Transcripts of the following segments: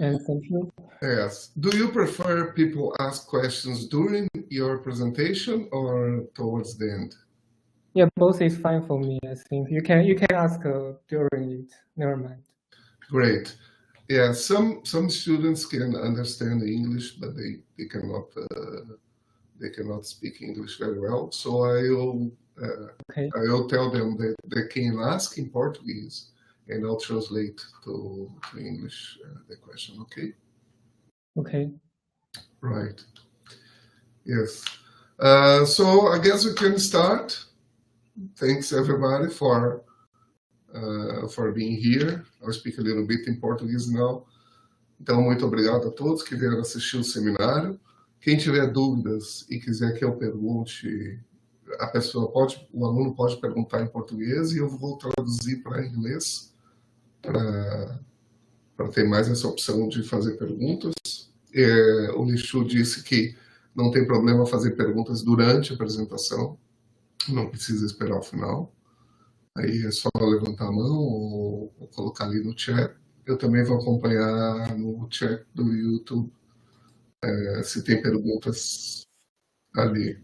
And thank you. Yes. Do you prefer people ask questions during your presentation or towards the end? Yeah, both is fine for me. I think you can ask during it. Never mind. Great. Yeah, some students can understand English, but they cannot speak English very well. So I will tell them that they can ask in Portuguese, and I'll translate to English the question. Okay. Okay. Right. Yes. So I guess we can start. Thanks everybody for being here. I'll speak a little bit in Portuguese now. Então, muito obrigado a todos que vieram assistir o seminário. Quem tiver dúvidas e quiser que eu pergunte, o aluno pode perguntar em português e eu vou traduzir para inglês para ter mais essa opção de fazer perguntas. O Xu disse que não tem problema fazer perguntas durante a apresentação, não precisa esperar o final. Aí é só levantar a mão ou colocar ali no chat. Eu também vou acompanhar no chat do YouTube se tem perguntas ali.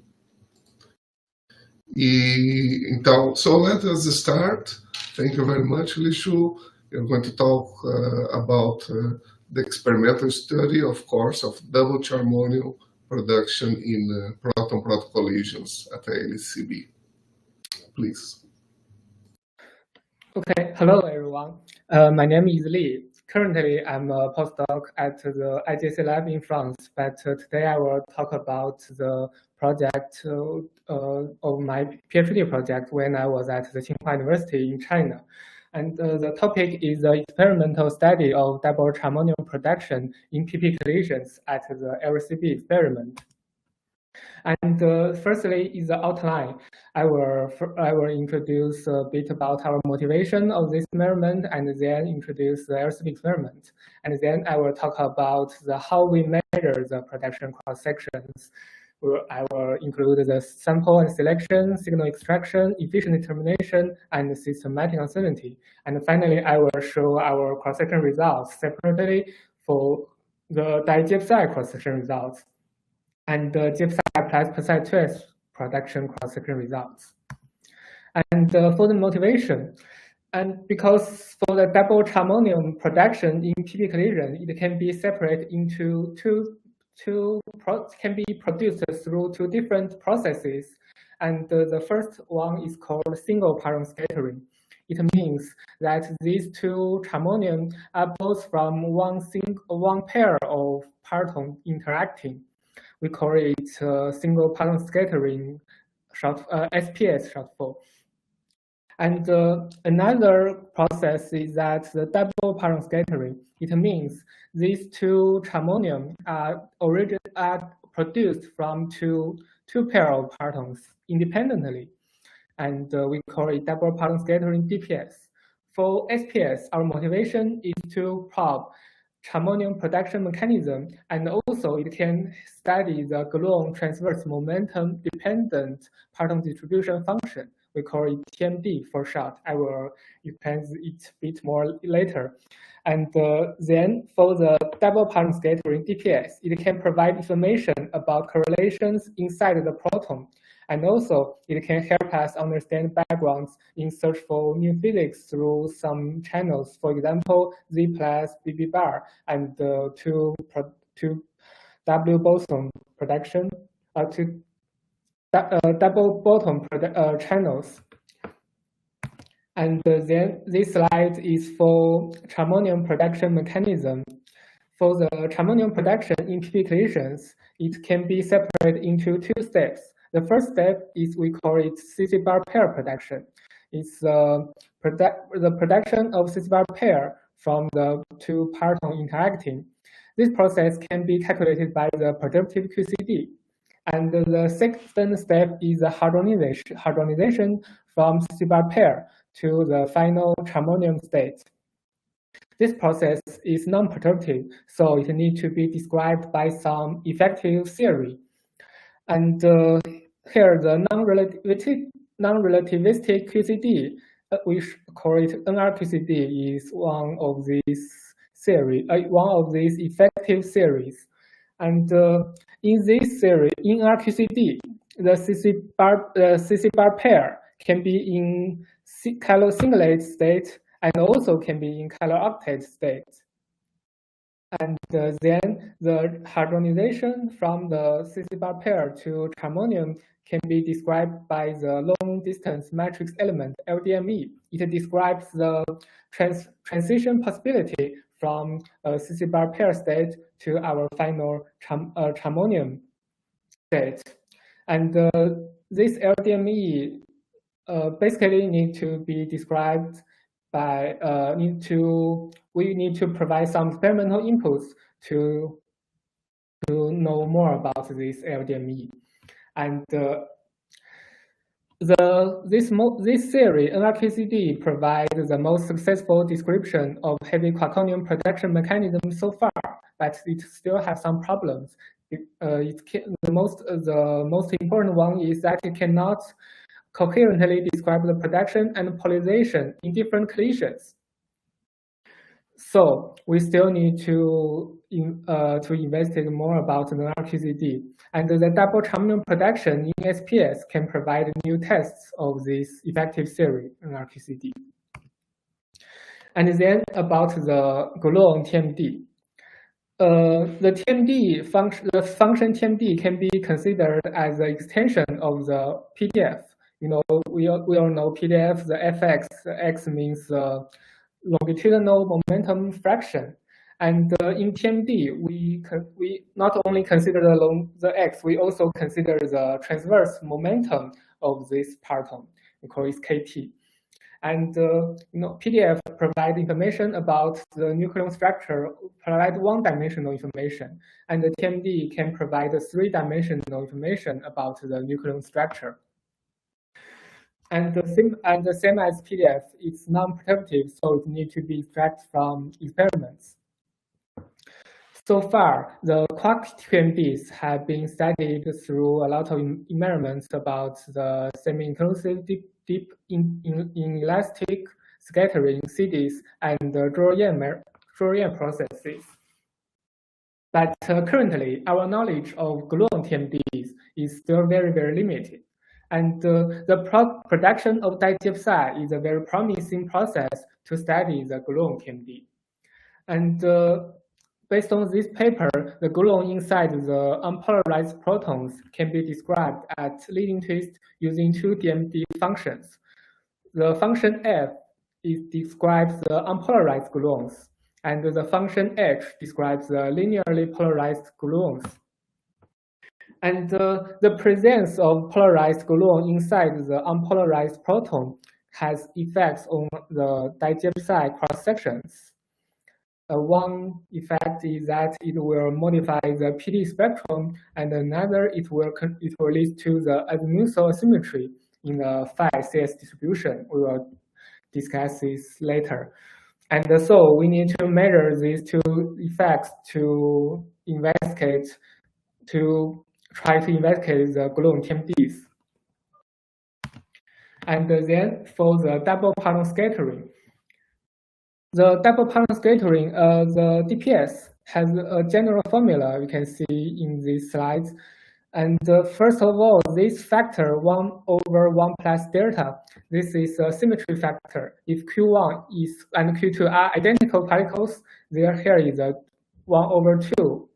Então, so let us start. Thank you very much, Xu. You're going to talk about the experimental study, of course, of double charmonium production in proton-proton collisions at the LHCb. Please. Okay, hello everyone. My name is Li. Currently, I'm a postdoc at the IJC lab in France, but today I will talk about the project of my PhD project when I was at the Tsinghua University in China. And the topic is the experimental study of double charmonium production in PP collisions at the LHCb experiment. And firstly is the outline. I will introduce a bit about our motivation of this experiment, and then introduce the LHCb experiment. And then I will talk about how we measure the production cross sections. I will include the sample and selection, signal extraction, efficient determination, and systematic uncertainty. And finally, I will show our cross section results separately for the GIPSI cross section results and the GIPSI plus PSI2S production cross-section results. And for the motivation, and because for the double charmonium production in PP collision, it can be separated into can be produced through two different processes. And the first one is called single parton scattering. It means that these two charmonium are both from one pair of partons interacting. We call it single parton scattering, SPS short form. And another process is that the double parton scattering. It means these two charmonium are produced from two pair of partons independently, and we call it double parton scattering DPS. For SPS, our motivation is to probe charmonium production mechanism, and also it can study the gluon transverse momentum dependent parton distribution function. We call it TMD for short. I will explain it a bit more later. And then for the double parton scattering DPS, it can provide information about correlations inside the proton. And also, it can help us understand backgrounds in search for new physics through some channels. For example, Z plus BB bar and two W boson production, double bottom channels. And then this slide is for charmonium production mechanism. For the charmonium production in PP collisions, it can be separated into two steps. The first step is we call it CC bar pair production. It's the production of CC bar pair from the two partons interacting. This process can be calculated by the perturbative QCD. And the second step is the hadronization from CC bar pair to the final charmonium state. This process is non-perturbative, so it needs to be described by some effective theory. And here, the non-relativistic QCD, we call it NRQCD, is one of these series, one of these effective series. And in this series, in RQCD, the CC bar pair can be in color singlet state and also can be in color octet state. And then the hadronization from the CC bar pair to charmonium can be described by the long distance matrix element, LDME. It describes the transition possibility from a CC bar pair state to our final charmonium state. And this LDME basically need to be described by we need to provide some experimental inputs to know more about this LDME. And this series, NRQCD, provides the most successful description of heavy quarkonium protection mechanism so far, but it still has some problems. The most important one is that it cannot coherently describe the production and polarization in different collisions. So we still need to investigate more about the RQCD. And the double charmonium production in SPS can provide new tests of this effective series in RQCD. And then about the gluon TMD. The TMD function, the function TMD can be considered as an extension of the PDF. You know, we all know PDF, the fx, the x means longitudinal momentum fraction. And in TMD, we not only consider the x, we also consider the transverse momentum of this parton. We call it KT. And PDF provide information about the nucleon structure, provide one-dimensional information, and the TMD can provide a three-dimensional information about the nucleon structure. And the same as PDF, it's non-perturbative, so it needs to be extracted from experiments. So far, the quark TMDs have been studied through a lot of experiments about the semi-inclusive deep inelastic scattering CDs and the Drouin processes. But currently, our knowledge of gluon TMDs is still very, very limited. And the production of digypside is a very promising process to study the gluon TMD. And based on this paper, the gluon inside the unpolarized protons can be described at leading twist using two TMD functions. The function F describes the unpolarized gluons, and the function H describes the linearly polarized gluons. And the presence of polarized gluon inside the unpolarized proton has effects on the digypside cross sections. One effect is that it will modify the PD spectrum, and another it will lead to the azimuthal asymmetry in the phi CS distribution. We will discuss this later. And so we need to measure these two effects to try to investigate the gluon TMDs. And then for the double parton scattering. The double parton scattering, the DPS has a general formula you can see in these slides. And first of all, this factor 1/1 plus delta, this is a symmetry factor. If Q1 and Q2 are identical particles, here is a 1/2.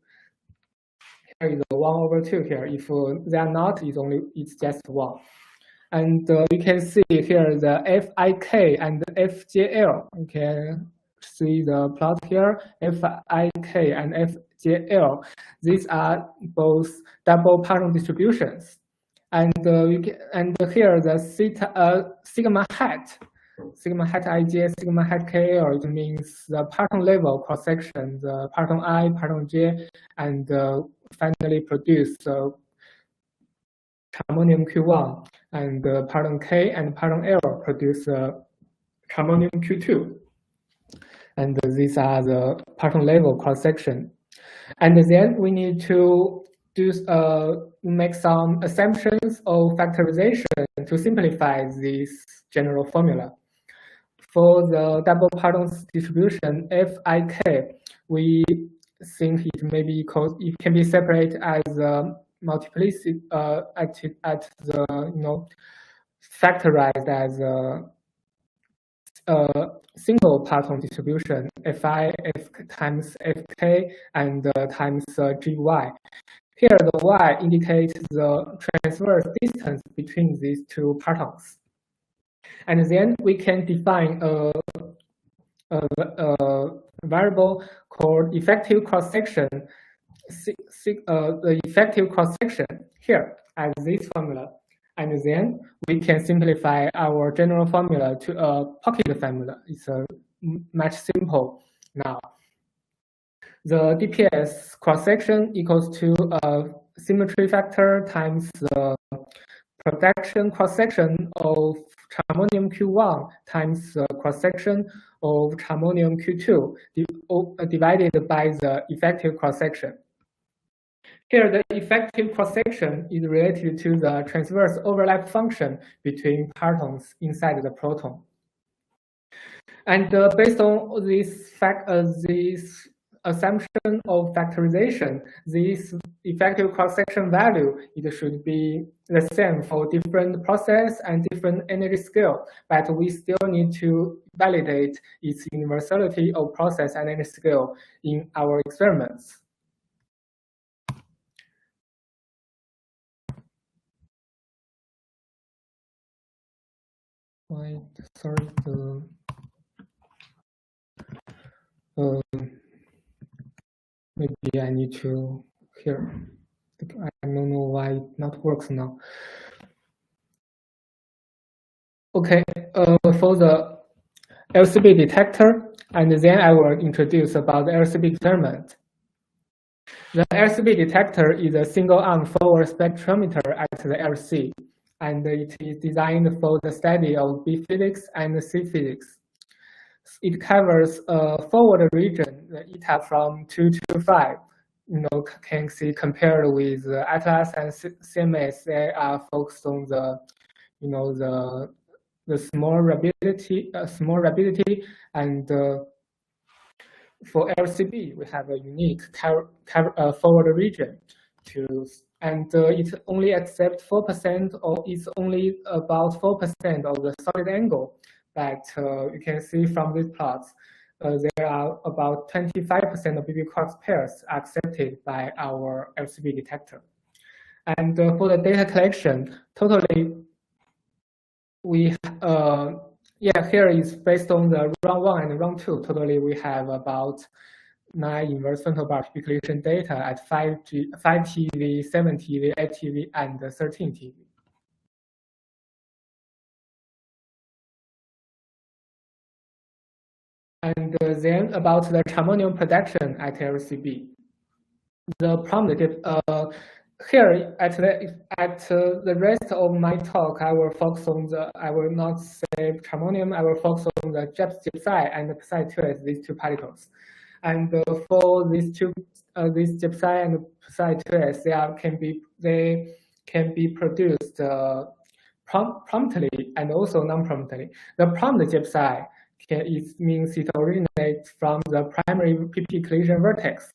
Here is a 1/2 here. If they are not, it's just 1. And you can see here the FIK and FJL. You can see the plot here, FIK and FJL. These are both double parton distributions. And here the sigma hat IJ, sigma hat KL, it means the parton level cross section, the parton I, parton J, and finally produce charmonium Q1, and parton K and parton L produce charmonium Q2. And these are the parton level cross section. And then we need to make some assumptions of factorization to simplify this general formula. For the double partons distribution, Fik, we think it can be separated as a multiplicity at the factorized as a single parton distribution, Fi F times Fk and times Gy. Here, the y indicates the transverse distance between these two partons. And then we can define a variable called effective cross-section, the effective cross-section here as this formula. And then we can simplify our general formula to a pocket formula. It's much simple now. The DPS cross-section equals to a symmetry factor times the projection cross-section of charmonium Q1 times the cross-section of charmonium Q2 divided by the effective cross-section. Here, the effective cross-section is related to the transverse overlap function between partons inside the proton. And based on this assumption of factorization, this effective cross-section value, it should be the same for different process and different energy scale, but we still need to validate its universality of process and energy scale in our experiments. Sorry, maybe I need to here. I don't know why it not works now. Okay, for the LHCb detector, and then I will introduce about the LHCb experiment. The LHCb detector is a single-arm forward spectrometer at the LHC, and it is designed for the study of B physics and C physics. It covers a forward region, the eta from 2 to 5. Can see compared with Atlas and CMS, they are focused on the, the small rapidity, and for LHCb we have a unique forward region and it only accepts 4%, or it's only about 4% of the solid angle. But you can see from these plots, there are about 25% of BB quarks pairs accepted by our LHCb detector. And for the data collection, totally, here is based on the round 1 and round 2. Totally, we have about 9 inverse femtobark calculation data at 5 TeV, 7 TeV, 8 TeV, and 13 TeV. And then about the charmonium production at LHCb. The problem here at the rest of my talk, I will focus on I will not say charmonium. I will focus on the gypsy and the psi2s, these two particles. And for these gypsy and psi2s, they can be produced promptly and also non-promptly. The prompt gypsy means it originates from the primary PP collision vertex.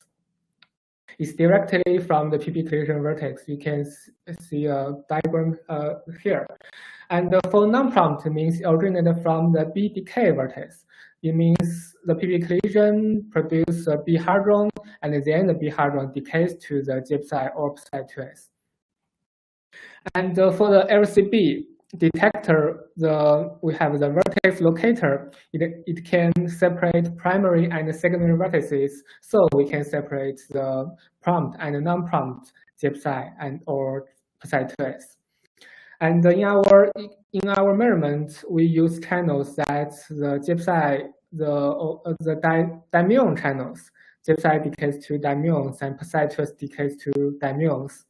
It's directly from the PP collision vertex. You can see a diagram here. And for non-prompt, it means it originated from the B decay vertex. It means the PP collision produces a B hadron, and then the B hadron decays to the gypsy or psi2s. And for the LHCb detector, we have the vertex locator. It can separate primary and secondary vertices, so we can separate the prompt and non-prompt gypsy or psi2s. And in our measurement, we use channels that the gypsy, the dimuon channels. Gypsy decays to dimuons and psi2s decays to dimuons.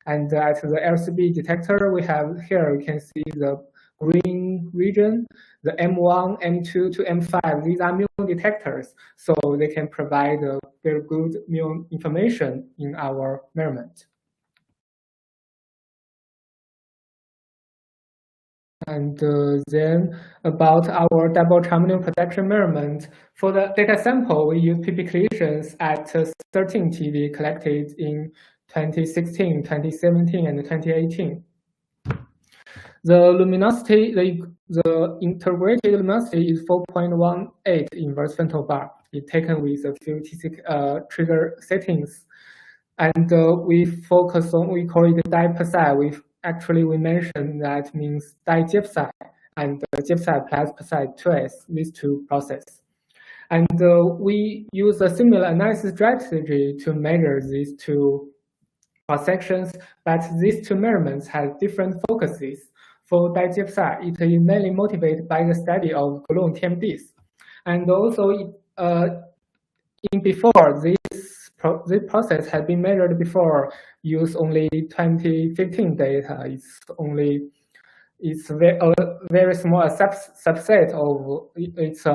And at the LHCb detector, we have here, you can see the green region, the M1, M2 to M5. These are muon detectors, so they can provide very good muon information in our measurement. And then about our double charmonium projection measurement, for the data sample, we use PP collisions at 13 TeV collected in 2016, 2017, and 2018. The luminosity, the integrated luminosity is 4.18 inverse femtobar. It's taken with a few trigger settings. And we focus on, we call it di-psi. We mentioned that means di-gypsy and gypsy plus psi twice, these two processes. And we use a similar analysis strategy to measure these two cross-sections, but these two measurements have different focuses. For di-gypsy, it is mainly motivated by the study of gluon TMDs. And also, before this process had been measured before, use only 2015 data. It's a very small subset of its.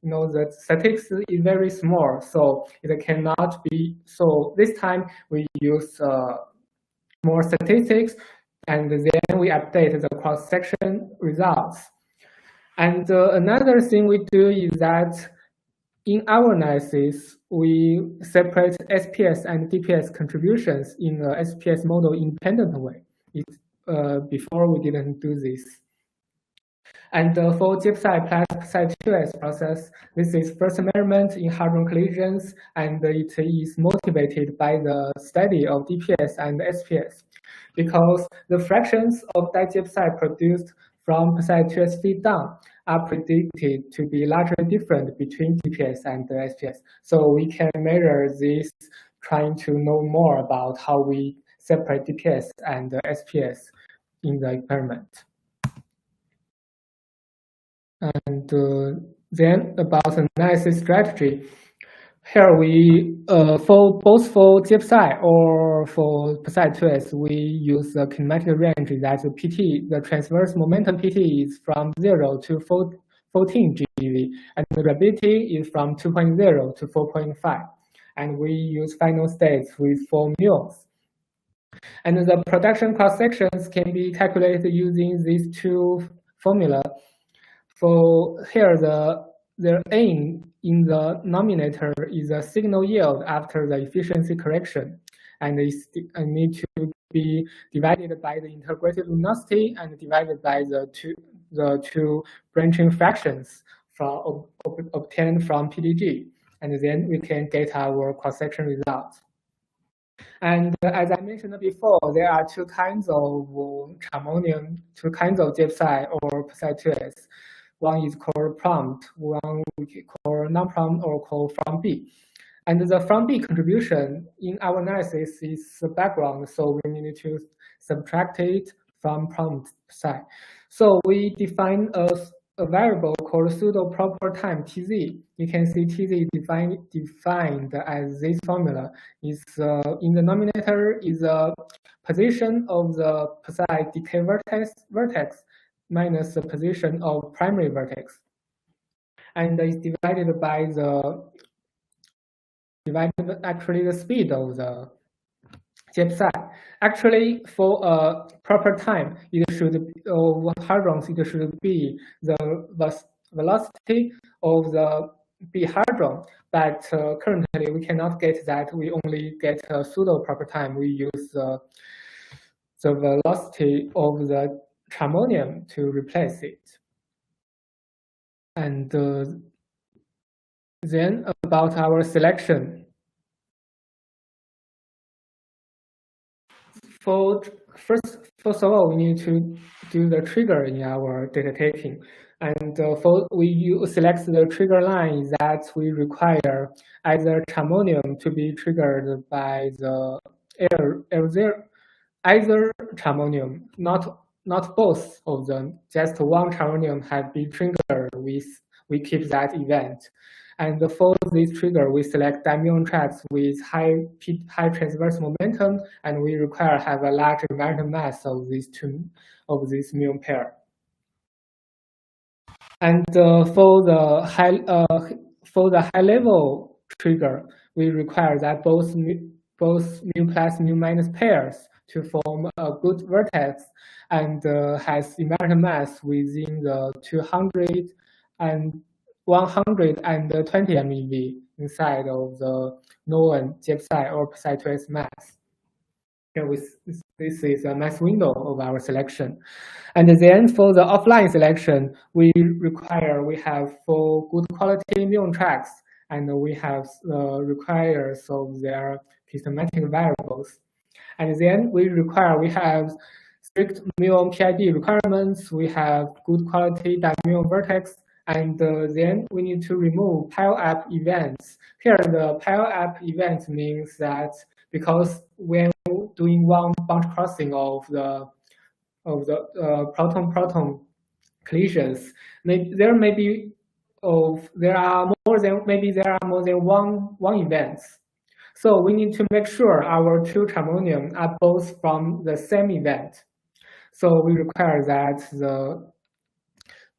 The statistics is very small, so it cannot be. So this time we use more statistics, and then we update the cross-section results. And another thing we do is that in our analysis, we separate SPS and DPS contributions in the SPS model independent way. Before we didn't do this. And for gypsy plus psi2s process, this is first measurement in hadron collisions, and it is motivated by the study of DPS and SPS, because the fractions of di-gypsy produced from psi2s feed down are predicted to be largely different between DPS and SPS. So we can measure this, trying to know more about how we separate DPS and SPS in the experiment. And then about analysis strategy. Here we, for both for gypsy or for psi2s, we use the kinematic range that the transverse momentum PT is from 0 to 14 GeV, and the rapidity is from 2.0 to 4.5. And we use final states with 4 muons. And the production cross-sections can be calculated using these two formulas. For here, the aim in the nominator is a signal yield after the efficiency correction, and it need to be divided by the integrated luminosity and divided by the two branching fractions obtained from PDG, and then we can get our cross-section result. And as I mentioned before, there are two kinds of charmonium, two kinds of gypsy or psi2s. One is called prompt, one we call non-prompt or called from B. And the from B contribution in our analysis is the background, so we need to subtract it from prompt psi. So we define a variable called pseudo proper time Tz. You can see Tz defined as this formula. Is in the nominator is a position of the psi decay vertex minus the position of primary vertex, and it's divided by the speed of the gypsy. Actually, for a proper time, it should of hadrons, it should be the velocity of the B hadron. But currently, we cannot get that. We only get a pseudo proper time. We use the velocity of the charmonium to replace it. And then about our selection. First of all, we need to do the trigger in our data taking. And we select the trigger line that we require either charmonium to be triggered by the either charmonium, not both of them, just one charmonium have been triggered. We keep that event. And for this trigger, we select dimuon tracks with high transverse momentum, and we require have a large environmental mass of this muon pair. And for the high level trigger, we require that both mu plus mu minus pairs to form a good vertex and has invariant mass within the 200 and 120 MeV inside of the known GFPSI or PSI2S mass. Here this is a mass window of our selection. And then for the offline selection, we have 4 good quality muon tracks, and we have requires of their systematic variables. And then we have strict muon PID requirements, we have good quality dimuon vertex, and then we need to remove pile-up events. Here, the pile-up event means that because when doing one bunch crossing of the proton-proton collisions, there are more than one events. So we need to make sure our 2 charmonium are both from the same event. So we require that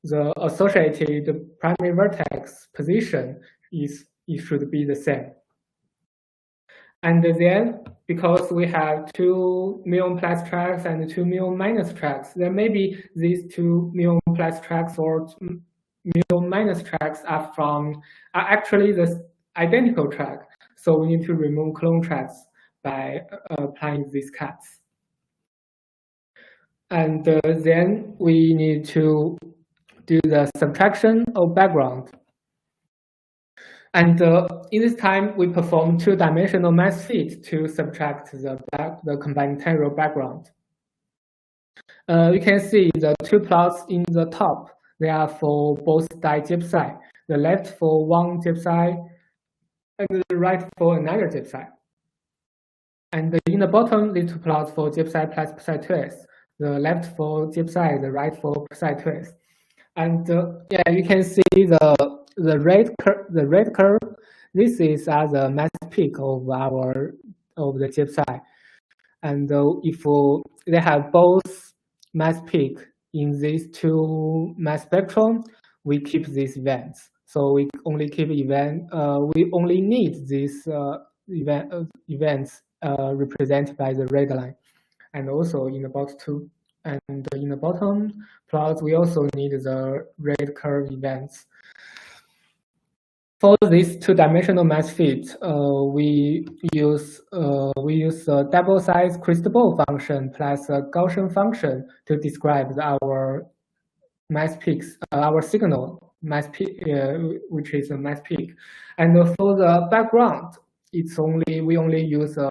the associated primary vertex position should be the same. And then, because we have 2 muon plus tracks and 2 muon minus tracks, then maybe these 2 muon plus tracks or muon minus tracks are actually the identical track. So we need to remove clone tracks by applying these cuts. And then we need to do the subtraction of background. And in this time, we perform 2-dimensional mass fit to subtract the combinatorial background. You can see the 2 plots in the top. They are for both di-GFPSI. The left for one GFPSI, and the right for another GFPSI. And in the bottom, these 2 plots for GFPSI plus PSI2S. The left for GFPSI, the right for PSI2S. And yeah, you can see the red curve. This is the mass peak of the GFPSI. And if they have both mass peak in these 2 mass spectrum, we keep these events. So we only keep we only need these events represented by the red line. And also in the bottom plots, we also need the red curve events. For this 2-dimensional mass fit, we use a double-size crystal ball function plus a Gaussian function to describe our mass peaks, our signal mass peak, which is a mass peak. And for the background, we only use a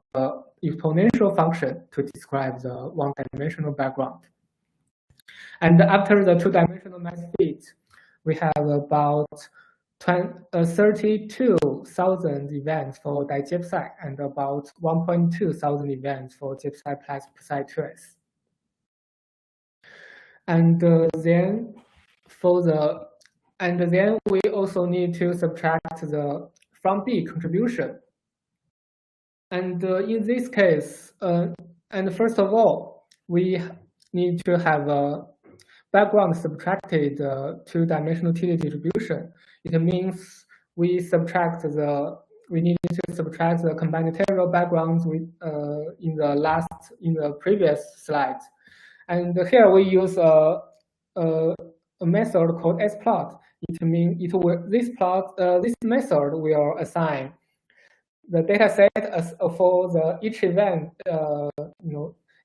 exponential function to describe the 1-dimensional background. And after the 2-dimensional mass fit, we have about 32,000 events for di-GFPSI and about 1,200 events for GFPSI plus PSI2S. And then we also need to subtract the from B contribution. And in this case, and first of all, we need to have a background subtracted 2-dimensional TD distribution. It means we need to subtract the combinatorial backgrounds in the previous slide. And here we use a method called splot. It means this method will assign the data set for each event.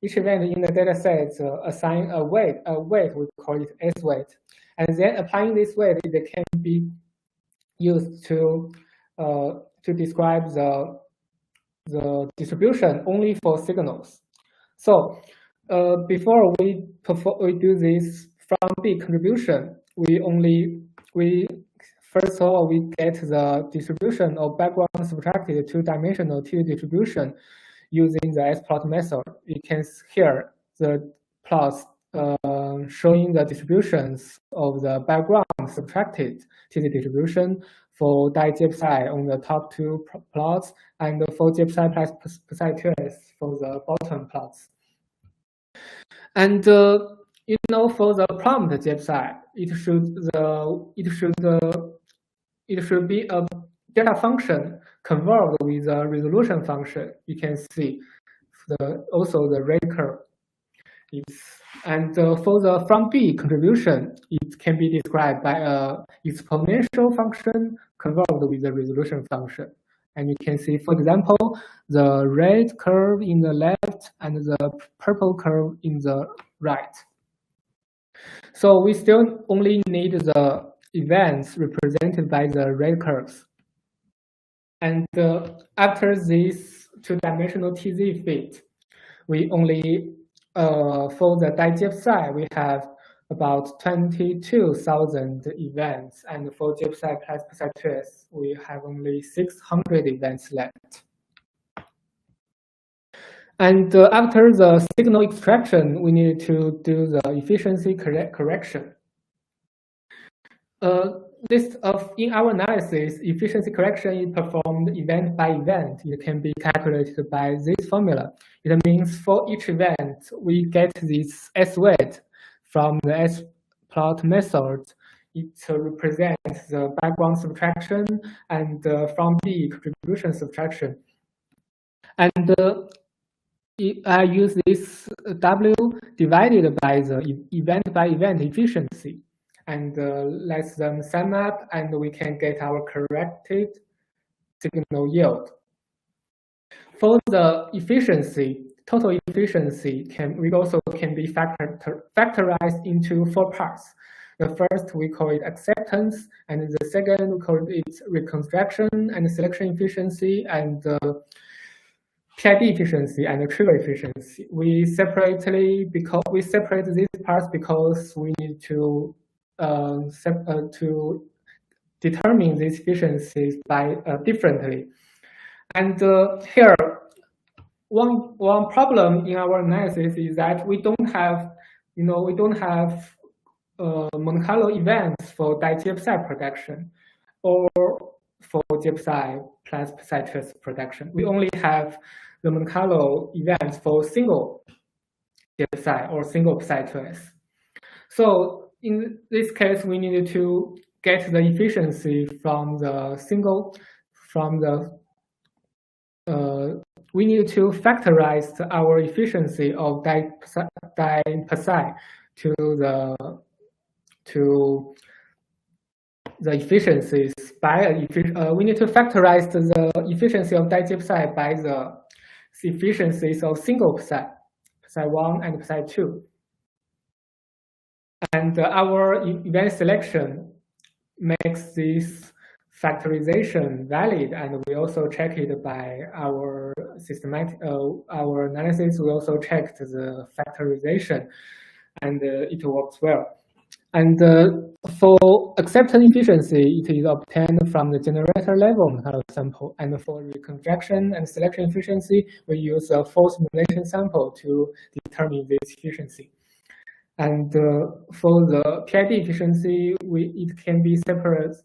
Each event in the data set assign a weight. We call it S weight, and then applying this weight, it can be used to describe the distribution only for signals. So before we do this from B contribution, first of all we get the distribution of background subtracted 2-dimensional TD distribution using the splot method. You can hear the plots showing the distributions of the background subtracted TD distribution for di-GFPSI on the top 2 plots, and for GFPSI plus PSI2S for the bottom plots. And for the prompt GFPSI, it should be a data function convolved with a resolution function. You can see also the rate curve. And for the from B contribution, it can be described by an exponential function convolved with the resolution function. And you can see, for example, the red curve in the left and the purple curve in the right. So we still only need the events represented by the red curves. And after this two-dimensional TZ fit, we only, for the digypsy, we have about 22,000 events. And for gypsy plus psi2s, we have only 600 events left. And after the signal extraction, we need to do the efficiency correction. In our analysis, efficiency correction is performed event by event. It can be calculated by this formula. It means for each event, we get this S weight from the S plot method. It represents the background subtraction and from B contribution subtraction. And I use this W divided by the event by event efficiency. And let them sum up, and we can get our corrected signal yield. For the efficiency, total efficiency we also can be factorized into 4 parts. The first we call it acceptance, and the second we call it reconstruction and selection efficiency, and PID efficiency and trigger efficiency. We separate these parts because we need to determine these efficiencies by differently. And here, one problem in our analysis is that we don't have, Monte Carlo events for digypsy production or for gypsy plus psi2s production. We only have the Monte Carlo events for single gypsy or single psi2s. So in this case, we needed to get the efficiency from the we need to factorize our efficiency of dipsi to the efficiencies by we need to factorize the efficiency of digypsy by the efficiencies of single psi1 and psi2. And our event selection makes this factorization valid, and we also check it by our our analysis. We also checked the factorization, and it works well. And for acceptance efficiency, it is obtained from the generator level sample. And for reconstruction and selection efficiency, we use a full simulation sample to determine this efficiency. And for the PID efficiency, it can be factorized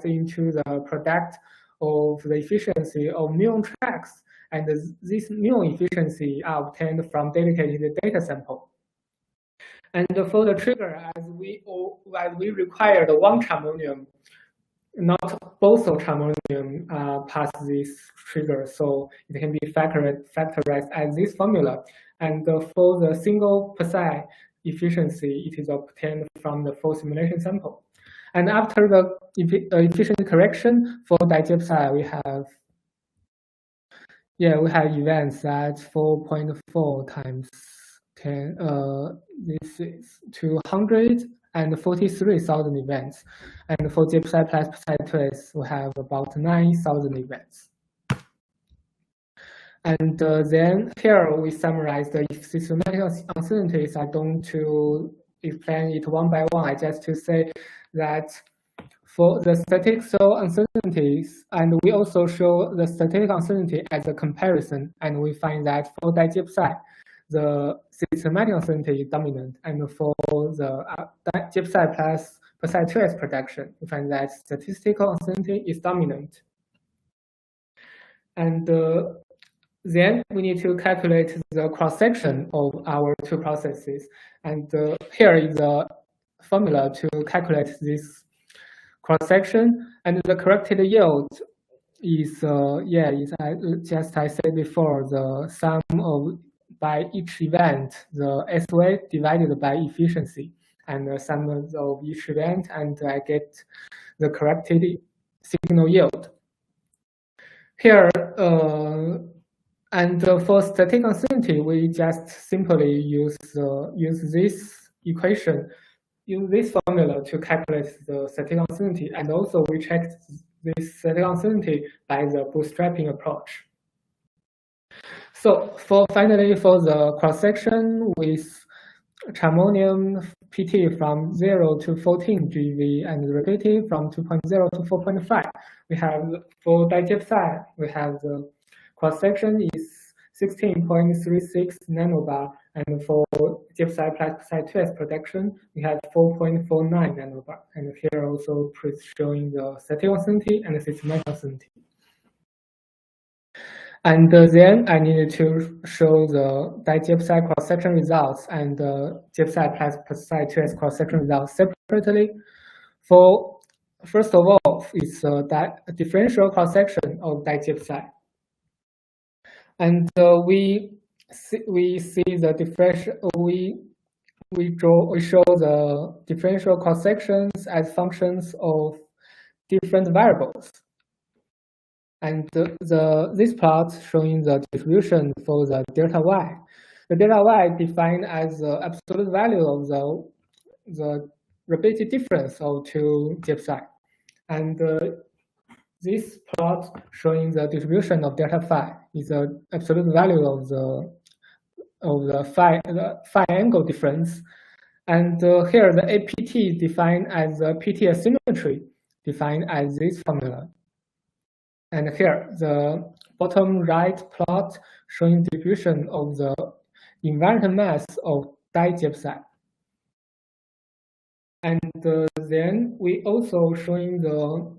into the product of the efficiency of muon tracks. And this muon efficiency are obtained from dedicated data sample. And for the trigger, as we required one charmonium, not both of charmonium pass this trigger, so it can be factorized as this formula. And for the single psi efficiency, it is obtained from the full simulation sample. And after the efficiency correction for digypsy, we have events at 4.4 times 10. This is 243,000 events. And for gypsy plus psi2s, we have about 9,000 events. And then here we summarize the systematic uncertainties. I don't to explain it one by one. I just to say that for the statistical uncertainties, and we also show the statistical uncertainty as a comparison, and we find that for digypsy, the systematic uncertainty is dominant, and for the gypsy plus psi2s production, we find that statistical uncertainty is dominant. And then we need to calculate the cross-section of our two processes. And here is the formula to calculate this cross-section. And the corrected yield is just I said before, the sum of by each event, the S weight divided by efficiency, and the sum of each event, and I get the corrected signal yield. Here, and for static uncertainty, we just simply use this equation, use this formula to calculate the static uncertainty, and also we check this static uncertainty by the bootstrapping approach. So finally for the cross-section with charmonium PT from 0 to 14 GeV and rapidity from 2.0 to 4.5. We have for digypside, we have the cross-section is 16.36 nanobar, and for gypside plus psi 2s protection, we have 4.49 nanobar. And here also showing the static uncertainty and the systematic uncertainty. And then I needed to show the digypside cross-section results and the gypside plus psi 2s cross-section results separately. For first of all, it's a differential cross-section of digypside. And we see the differential. We show the differential cross sections as functions of different variables. And this plot showing the distribution for the delta y. The delta y defined as the absolute value of the rapidity difference of two gypside. And this plot showing the distribution of delta phi is the absolute value of the phi angle difference. And here the APT defined as the PT asymmetry, defined as this formula. And here the bottom right plot showing distribution of the invariant mass of digypside. And then we also showing the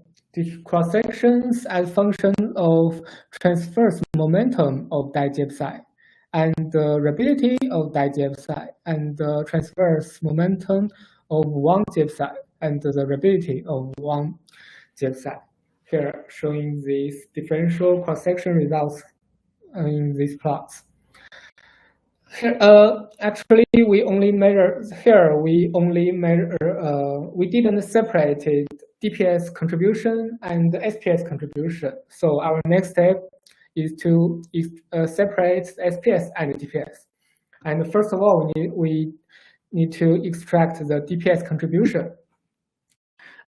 cross sections as function of transverse momentum of digypside, and the rapidity of digypside, and the transverse momentum of one gypside, and the rapidity of one gypside. Here showing these differential cross-section results in these plots. Here, actually, we only measure here. We didn't separate DPS contribution and SPS contribution. So our next step is to separate SPS and DPS. And first of all, we need to extract the DPS contribution.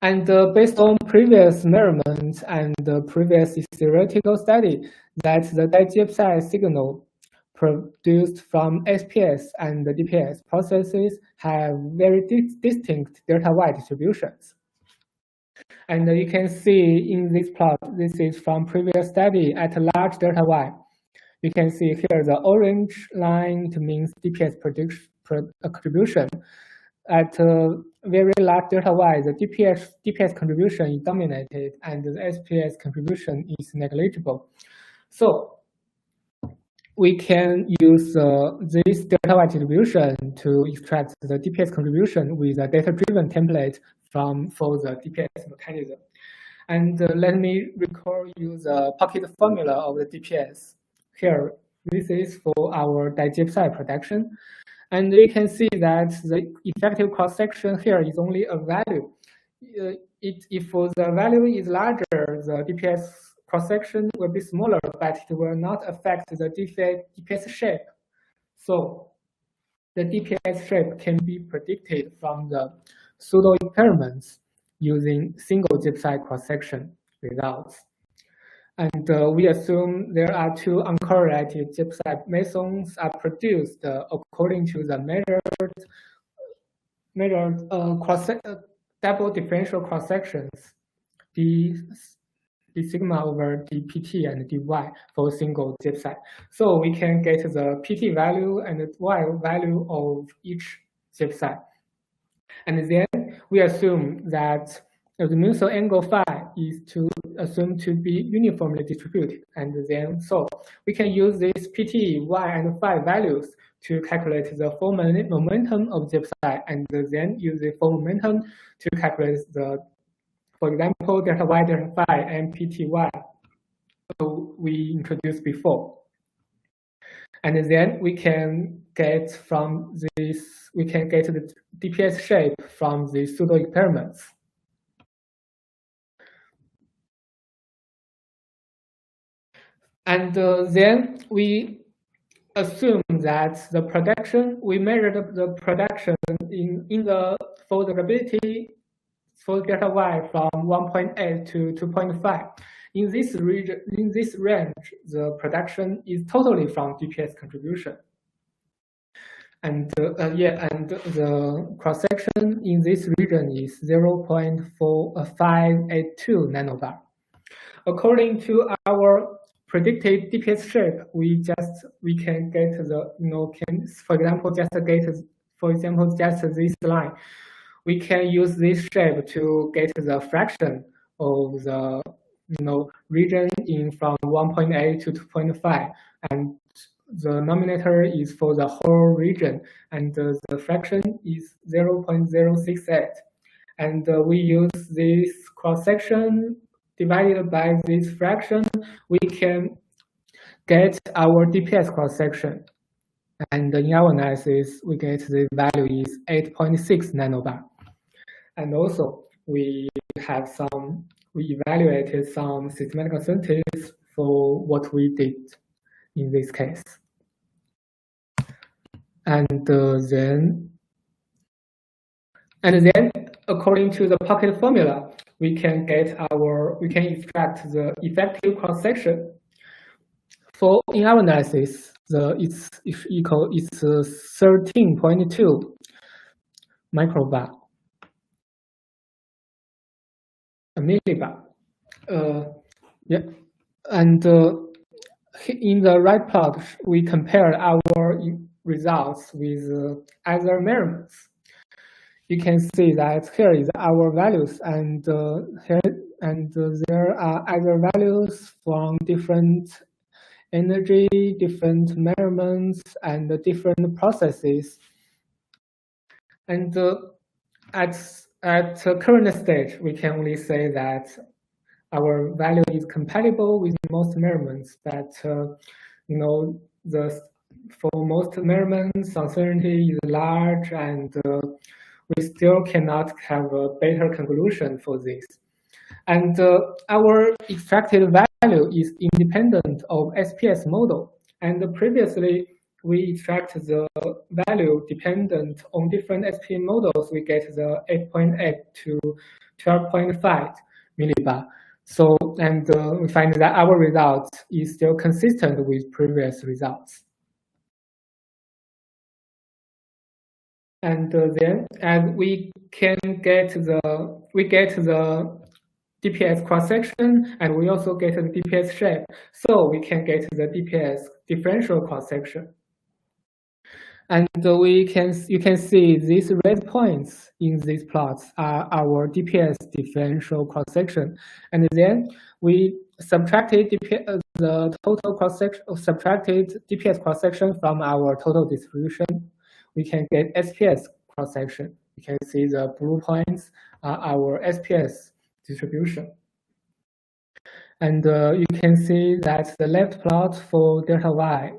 And based on previous measurements and the previous theoretical study, that the digypside signal produced from SPS and the DPS processes have very distinct delta y distributions. And you can see in this plot, this is from previous study at large delta y. You can see here the orange line means DPS contribution. At very large delta y, the DPS contribution is dominated and the SPS contribution is negligible. So we can use this delta y distribution to extract the DPS contribution with a data-driven template for the DPS mechanism. And let me recall you the pocket formula of the DPS. Here, this is for our digypside protection. And you can see that the effective cross-section here is only a value. If the value is larger, the DPS cross-section will be smaller, but it will not affect the DPS shape. So the DPS shape can be predicted from the pseudo experiments using single gypside cross-section results. And we assume there are two uncorrelated gypside mesons are produced according to the measured double differential cross-sections, d sigma over dpt and dy for single gypside. So we can get the pt value and the y value of each gypside. And then we assume that the mutual angle phi is assumed to be uniformly distributed. And then so we can use these pt, y, and phi values to calculate the form momentum of gypside, and then use the form momentum to calculate the, for example, delta y, delta phi, and pty. we introduced before. And then we can get from this, we can get the DPS shape from the pseudo experiments. And then we assume that the production, we measured the production for the variability for delta y from 1.8 to 2.5. In this region, in this range, the production is totally from DPS contribution. And and the cross section in this region is 0.4582 nanobar. According to our predicted DPS shape, we can get the for example just this line. We can use this shape to get the fraction of the region in from 1.8 to 2.5, and the nominator is for the whole region, and the fraction is 0.068. And we use this cross section divided by this fraction, we can get our DPS cross section. And in our analysis, we get the value is 8.6 nanobar. And also, we evaluated some systematic incentives for what we did in this case. And then, according to the pocket formula, we can extract the effective cross section. For in our analysis, it's 13.2 microbar. A millibar. Yeah, and in the right plot, we compare our results with other measurements. You can see that here is our values, and there are other values from different energy, different measurements, and different processes. And at current stage, we can only say that our value is compatible with most measurements. That for most measurements, uncertainty is large, and we still cannot have a better conclusion for this. And our extracted value is independent of SPS model. And previously, we extract the value dependent on different SP models. We get the 8.8 to 12.5 millibar. So, and we find that our result is still consistent with previous results. And then, and we get the DPS cross section, and we also get the DPS shape. So we can get the DPS differential cross section. And you can see these red points in these plots are our DPS differential cross section. And then we subtracted the total cross section, subtracted DPS cross section from our total distribution. We can get SPS cross section. You can see the blue points are our SPS distribution. And you can see that the left plot for delta y.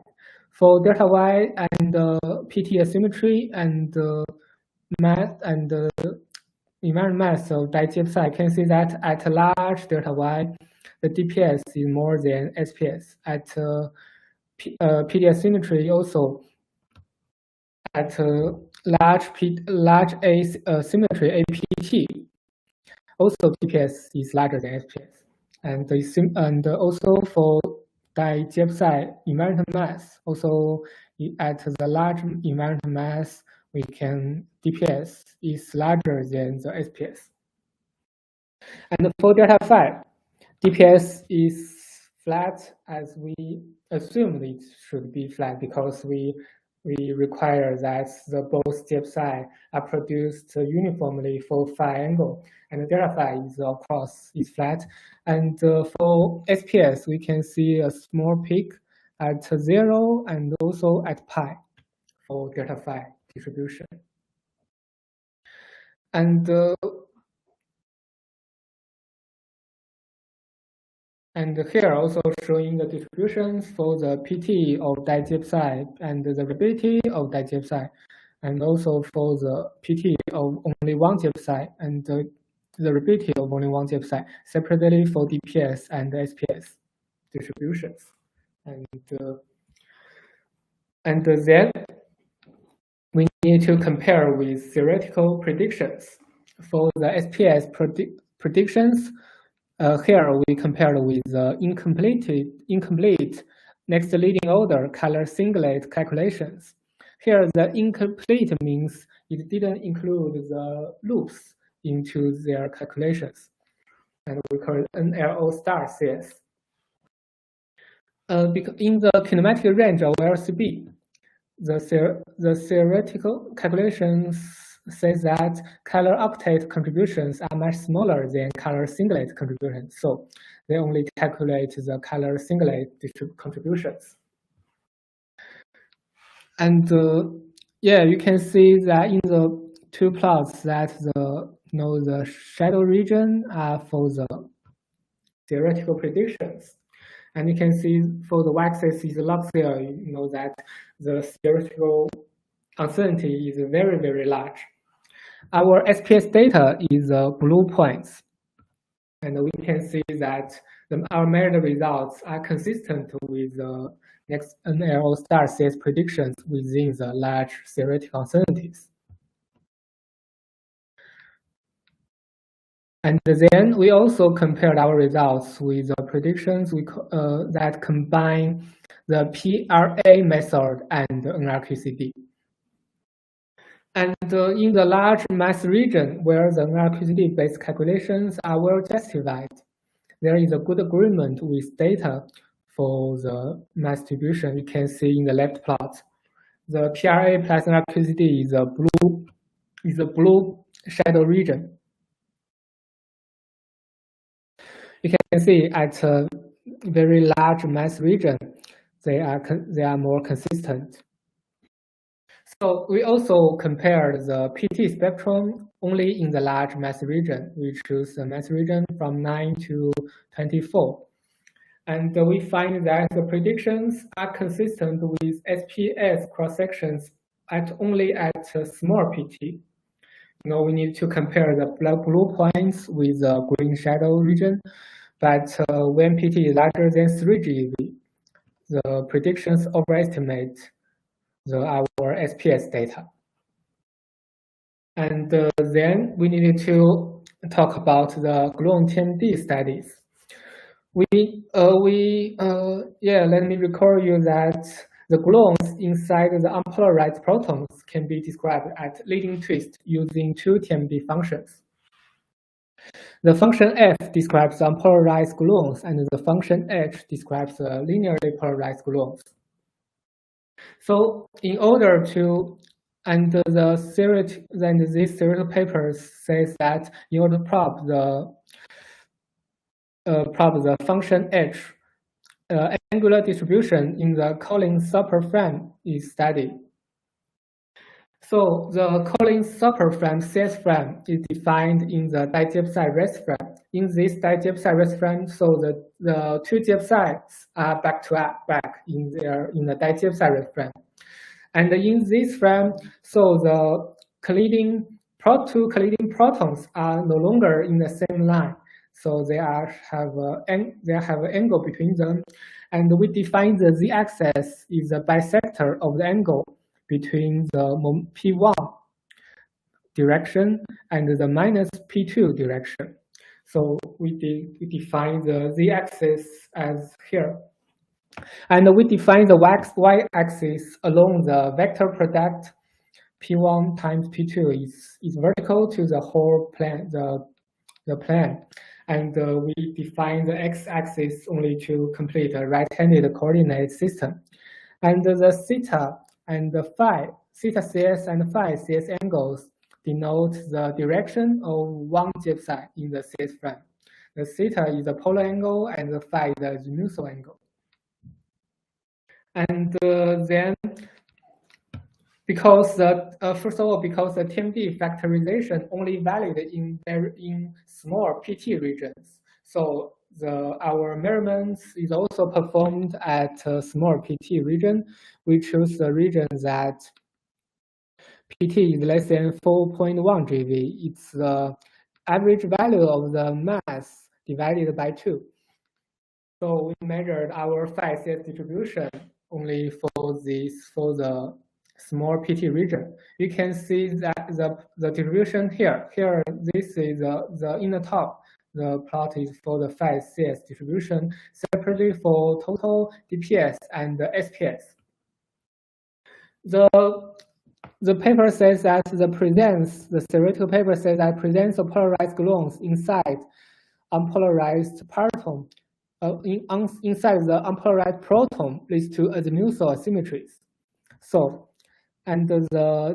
For delta y and PT asymmetry and mass and invariant mass of DiGFSi, I can see that at large delta y, the DPS is more than SPS. At PT asymmetry also, at large asymmetry APT, also DPS is larger than SPS. And also for DiGFSi invariant mass, also at the large invariant mass, we can DPS is larger than the SPS. And for delta phi, DPS is flat as we assumed it should be flat, because we require that the both GFSi are produced uniformly for phi angle, and delta phi is of course is flat. And for SPS, we can see a small peak at 0 and also at pi for delta phi distribution. And And here also showing the distributions for the PT of digypside and the rapidity of digypside, and also for the PT of only one gypside and the rapidity of only one gypside separately for DPS and SPS distributions. And then we need to compare with theoretical predictions. For the SPS predictions, here we compared with the incomplete next leading order color singlet calculations. Here the incomplete means it didn't include the loops into their calculations, and we call it NLO star CS. In the kinematic range of LHCb, the theoretical calculations says that color update contributions are much smaller than color singlet contributions, so they only calculate the color singlet contributions. And yeah, you can see that in the two plots that the shadow region are for the theoretical predictions. And you can see for the y-axis is log scale, you know that the theoretical uncertainty is very, very large. Our SPS data is blue points. And we can see that our measured results are consistent with the next NLO star CS predictions within the large theoretical uncertainties. And then we also compared our results with the predictions that combine the PRA method and NRQCD. And in the large mass region where the NRQCD-based calculations are well justified, there is a good agreement with data for the mass distribution. You can see in the left plot, the PRA plus NRQCD is a blue shadow region. You can see at a very large mass region, they are more consistent. So we also compared the PT spectrum only in the large mass region. We choose the mass region from 9 to 24. And we find that the predictions are consistent with SPS cross-sections only at a small PT. Now we need to compare the blue points with the green shadow region. But when PT is larger than 3 GeV, the predictions overestimate our SPS data. And then we needed to talk about the gluon TMD studies. Let me recall you that the gluons inside the unpolarized protons can be described at leading twist using 2 TMD functions. The function f describes the unpolarized gluons, and the function h describes the linearly polarized gluons. So in order to, and this theoretical paper says that in order to probe the function h, angular distribution in the Collins superframe is studied. So the Collins superframe CS frame is defined in the digypside rest frame. In this digypside rest frame, so the 2 gypsides are back to back in the digypside rest frame. And in this frame, so the two colliding protons are no longer in the same line. So they have an angle between them. And we define the z-axis is a bisector of the angle between the P1 direction and the minus P2 direction. So we define the z-axis as here. And we define the y-axis along the vector product P1 times P2 is vertical to the whole plane, the plane. And we define the x-axis only to complete a right-handed coordinate system. And the theta and the phi, theta CS and phi CS angles denote the direction of one gypside in the CS frame. The theta is the polar angle and the phi is the azimuthal angle. And then, because first of all, because the TMD factorization only valid in small PT regions, so our measurements is also performed at a small PT region. We choose the region that PT is less than 4.1 GeV. It's the average value of the mass divided by 2. So we measured our phi CS distribution only for the small PT region. You can see that the distribution here. Here, this is the in the top. The plot is for the phi CS distribution separately for total DPS and the SPS. The paper says that the theoretical paper says that presence of polarized gluons inside unpolarized parton, inside the unpolarized proton leads to azimuthal asymmetries. So, and the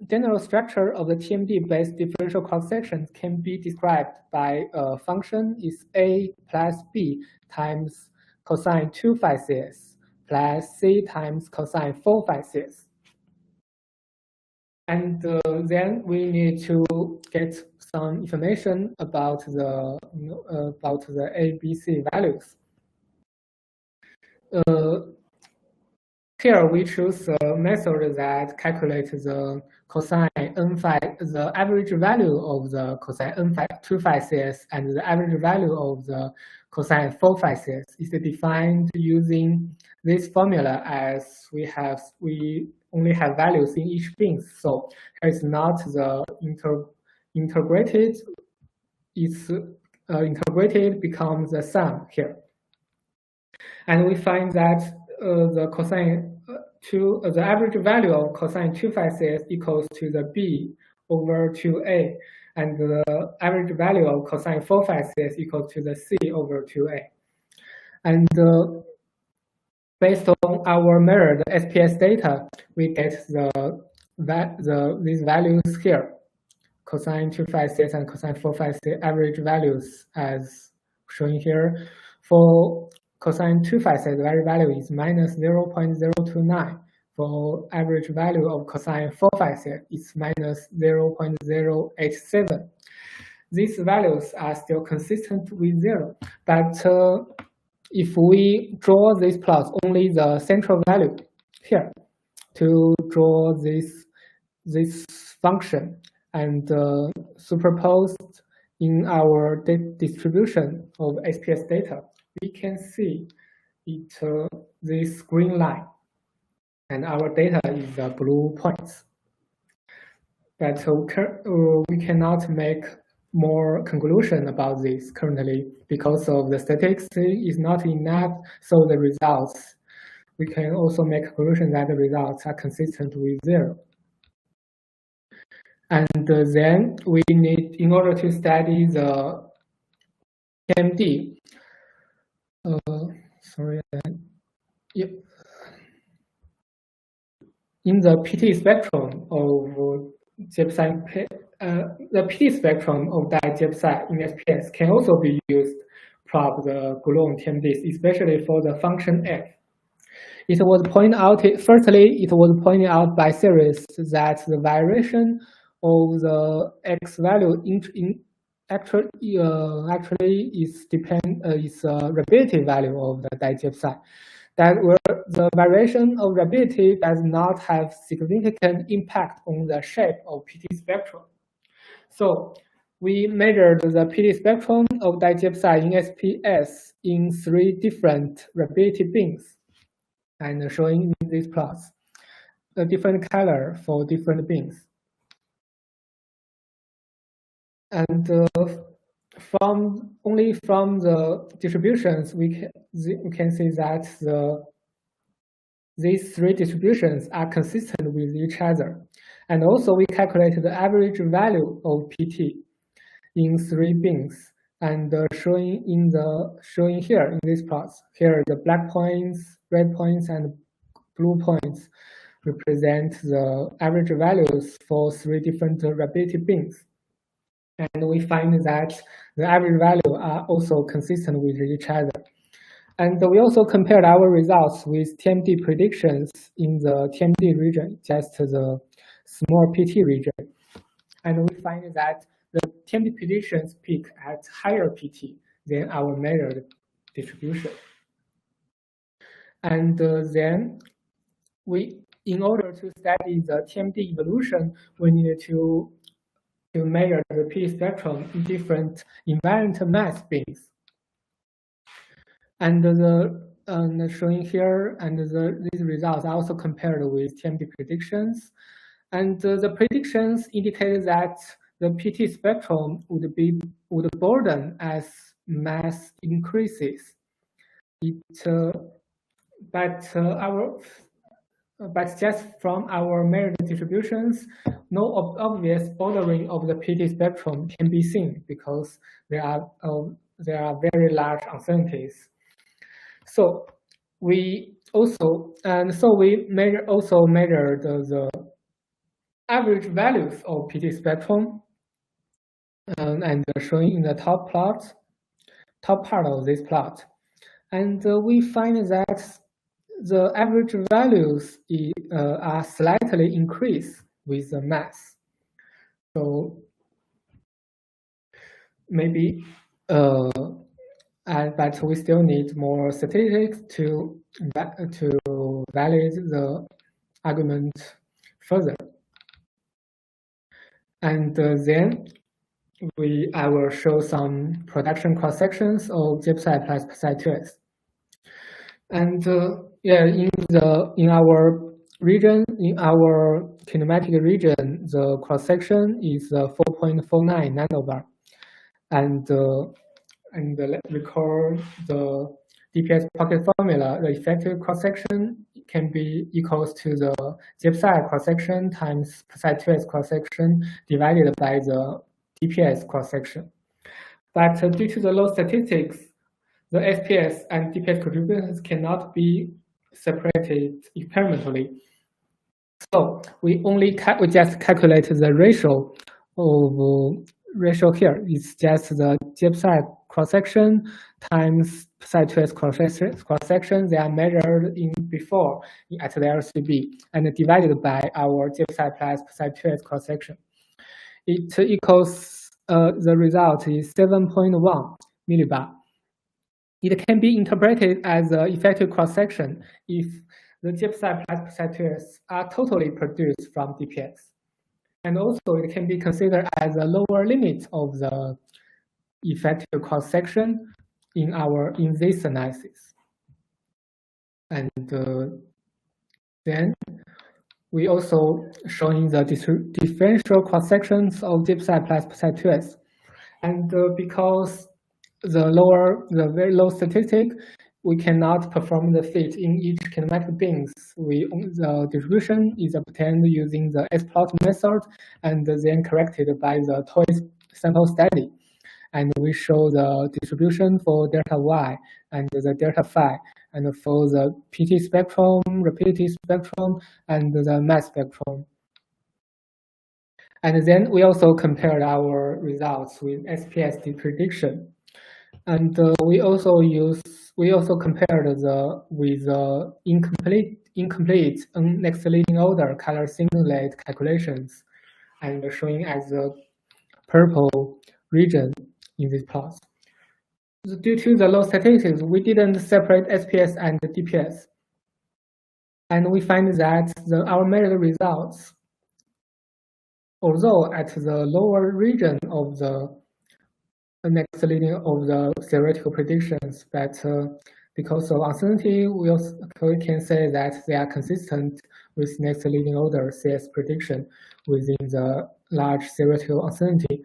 general structure of the TMD-based differential cross-section can be described by a function is A plus B times cosine 2 phi CS plus C times cosine 4 phi CS. And then we need to get some information about the ABC values. Here we choose a method that calculates the cosine n phi, the average value of the cosine n phi 2 phi CS and the average value of the cosine 4 phi CS is defined using this formula, as we only have values in each bin. So it's not the integrated. It's integrated becomes the sum here, and we find that the average value of cosine 2 phi CS equals to the B over 2A, and the average value of cosine 4 phi CS equals to the C over 2A. And based on our measured SPS data, we get these values here, cosine 2 phi CS and cosine 4 phi CS average values as shown here. For cosine 2 phi CS, the average value is minus 0.029. For average value of cosine 4 phi CS, it's minus 0.087. These values are still consistent with 0, but if we draw this plot, only the central value here, to draw this function and superposed in our distribution of SPS data, we can see it this green line, and our data is the blue points. But we cannot make more conclusion about this currently because of the statistics is not enough. So the results, we can also make a conclusion that the results are consistent with 0. And then we need, in order to study the TMD, yep. In the PT spectrum of the PT spectrum of digypside in SPS can also be used to probe the gluon TMDs, especially for the function F. It was pointed out, firstly, it was pointed out by theorists that the variation of the X value actually is a rapidity value of the digypside. That where the variation of rapidity does not have significant impact on the shape of PT spectrum. So we measured the PT spectrum of digypside in SPS in 3 different rapidity bins, and showing in these plots a different color for different bins. And only from the distributions, we can see that these 3 distributions are consistent with each other. And also we calculated the average value of PT in 3 bins, and showing here in these plots. Here the black points, red points, and blue points represent the average values for 3 different rapidity bins. And we find that the average value are also consistent with each other. And we also compared our results with TMD predictions in the TMD region, just the small PT region. And we find that the TMD predictions peak at higher PT than our measured distribution. And then in order to study the TMD evolution, we need to measure the P spectrum in different invariant mass beams. And showing here, and these results are also compared with TMD predictions. And the predictions indicate that the PT spectrum would broaden as mass increases. But just from our measured distributions, no obvious bordering of the PT spectrum can be seen because there are very large uncertainties. So we measured the average values of PT spectrum, and showing in the top part of this plot, and we find that the average values are slightly increased with the mass. So maybe, but we still need more statistics to validate the argument further. And then I will show some production cross sections of gypside plus psi2s. And in our region, in our kinematic region, the cross section is 4.49 nanobar, and recall the DPS pocket formula. The effective cross section can be equals to the gypside cross section times psi2s cross section divided by the DPS cross section. But due to the low statistics, the SPS and DPS contributions cannot be separated experimentally. So we just calculate the ratio here. It's just the gypside cross section times psi2s cross section. They are measured before at the LHCb and divided by our gypside plus psi2s cross section. It equals the result is 7.1 millibar. It can be interpreted as an effective cross-section if the gypside plus psi2s are totally produced from DPS. And also it can be considered as a lower limit of the effective cross-section in this analysis. And then we also showing the differential cross-sections of gypside plus psi2s. And because the very low statistic, we cannot perform the fit in each kinematic beams. The distribution is obtained using the S-plot method and then corrected by the toy sample study. And we show the distribution for delta Y and the delta phi, and for the PT spectrum, rapidity spectrum, and the mass spectrum. And then we also compared our results with SPS prediction. And we also compared with the incomplete next leading order color singlet calculations, and showing as the purple region in this plot. Due to the low statistics, we didn't separate SPS and DPS, and we find that our measured results, although at the lower region of the next leading of the theoretical predictions, but because of uncertainty, we can say that they are consistent with next leading order CS prediction within the large theoretical uncertainty.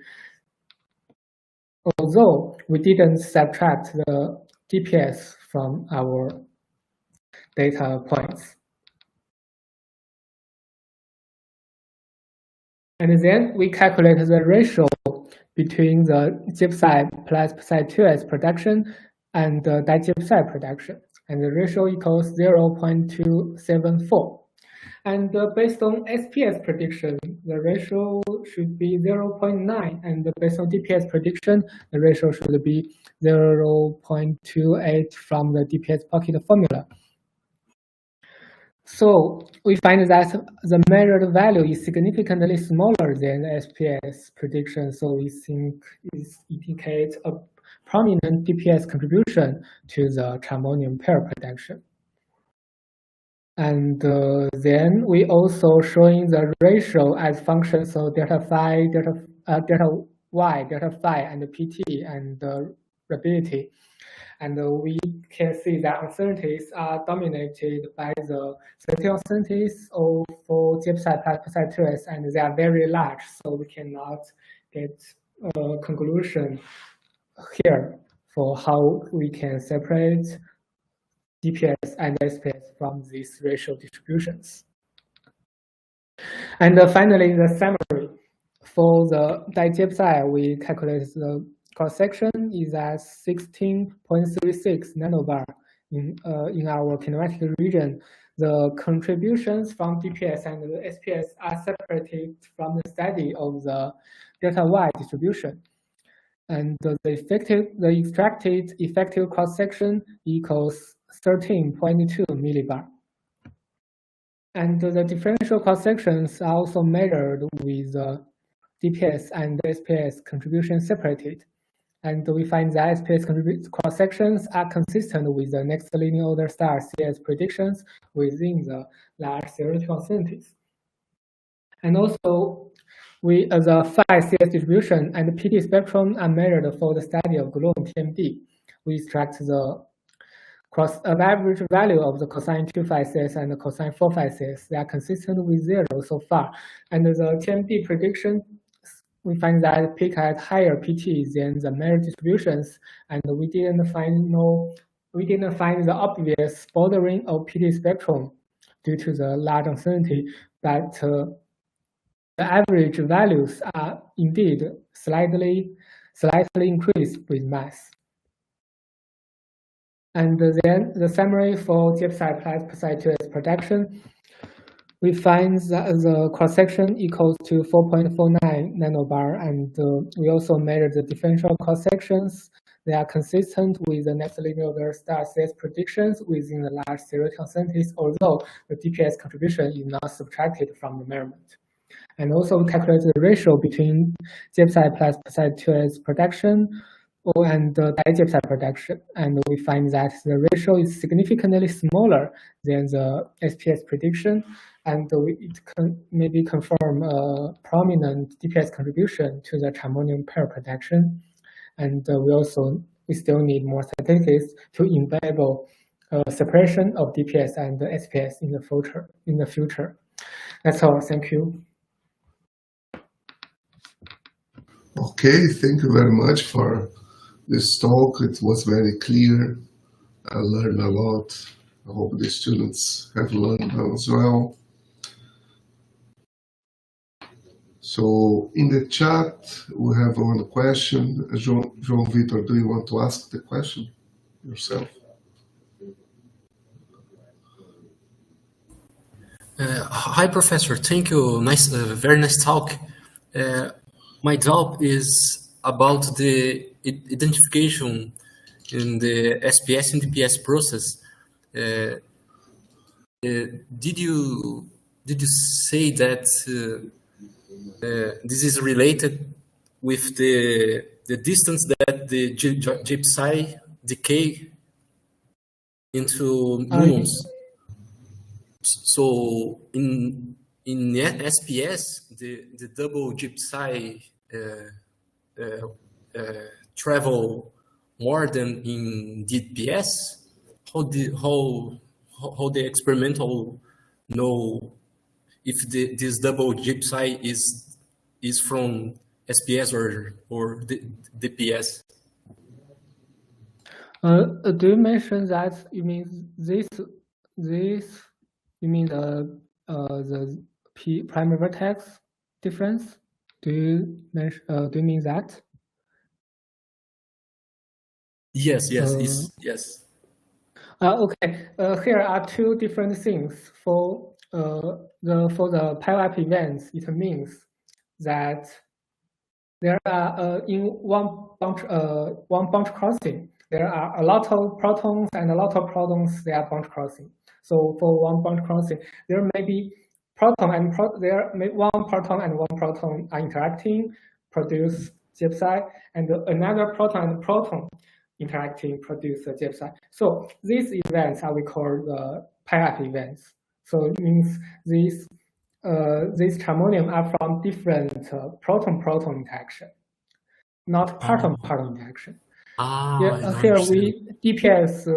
Although we didn't subtract the DPS from our data points. And then we calculate the ratio between the gypside plus psi2s production and the digypside production, and the ratio equals 0.274. And based on SPS prediction, the ratio should be 0.9, and based on DPS prediction, the ratio should be 0.28 from the DPS pocket formula. So we find that the measured value is significantly smaller than the SPS prediction. So we think it indicates a prominent DPS contribution to the charmonium pair protection. And then we also showing the ratio as functions of delta phi, delta y, delta phi, and PT and rapidity. And we can see that uncertainties are dominated by the certain uncertainties of for gypside plus psi2s, and they are very large, so we cannot get a conclusion here for how we can separate DPS and SPS from these ratio distributions. And finally, the summary. For the digypside, we calculate the cross-section is at 16.36 nanobar in our kinematic region. The contributions from DPS and the SPS are separated from the study of the delta Y distribution. And the extracted effective cross-section equals 13.2 millibar. And the differential cross-sections are also measured with the DPS and SPS contribution separated. And we find that SPS cross-sections are consistent with the next linear order star CS predictions within the large theoretical uncertainties. And also, the phi CS distribution and the PD spectrum are measured for the study of gluon TMD. We extract the average value of the cosine 2 phi CS and the cosine 4 phi CS. They are consistent with 0 so far. And the TMD prediction, we find that peak at higher PT than the measured distributions, and we didn't find the obvious bordering of PT spectrum due to the large uncertainty, but the average values are indeed slightly increased with mass. And then the summary for gypside plus psi2s protection, we find that the cross-section equals to 4.49 nanobar, and we also measure the differential cross-sections. They are consistent with the next linear order star CS predictions within the large theoretical uncertainties, although the DPS contribution is not subtracted from the measurement. And also we calculate the ratio between gypside plus psi2s protection and the digypside protection, and we find that the ratio is significantly smaller than the SPS prediction, and it can maybe confirm a prominent DPS contribution to the charmonium pair protection. And we still need more statistics to enable separation of DPS and the SPS in the future. That's all. Thank you. Okay, thank you very much for this talk. It was very clear. I learned a lot. I hope the students have learned as well. So in the chat, we have one question. João Vitor, do you want to ask the question yourself? Hi, Professor. Thank you. Nice, very nice talk. My doubt is about the identification in the SPS and DPS process. Did you say that this is related with the distance that the gypside decay into gluons? So in SPS, the double gypside travel more than in DPS. How the experimental know if this double gypside is from SPS or DPS? Do you mention that you mean this? You mean the primary vertex difference? Do you mean that? Yes. Okay. Here are two different things. For the pile-up events, it means that there are in one bunch crossing, there are a lot of protons and a lot of protons. They are bunch crossing. So for one bunch crossing, there may be one proton and one proton are interacting, produce gypsy, and another proton and proton interacting produce a gypsy. So these events are we call the pair-up events. So it means these charmonium are from different proton-proton interaction, not parton-parton interaction. Here DPS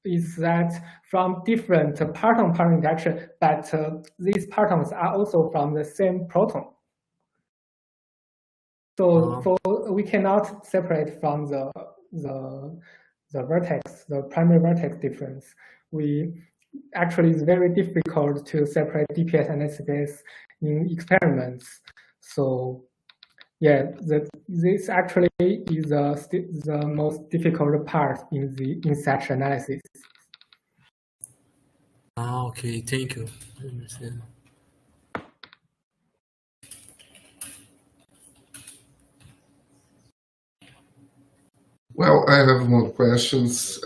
is that from different parton-parton interaction, but these partons are also from the same proton. So we cannot separate from the vertex, the primary vertex difference. Actually, it's very difficult to separate DPS and SPS in experiments. So yeah, this actually is the most difficult part in such analysis. Okay, thank you. I understand. Well, I have more questions.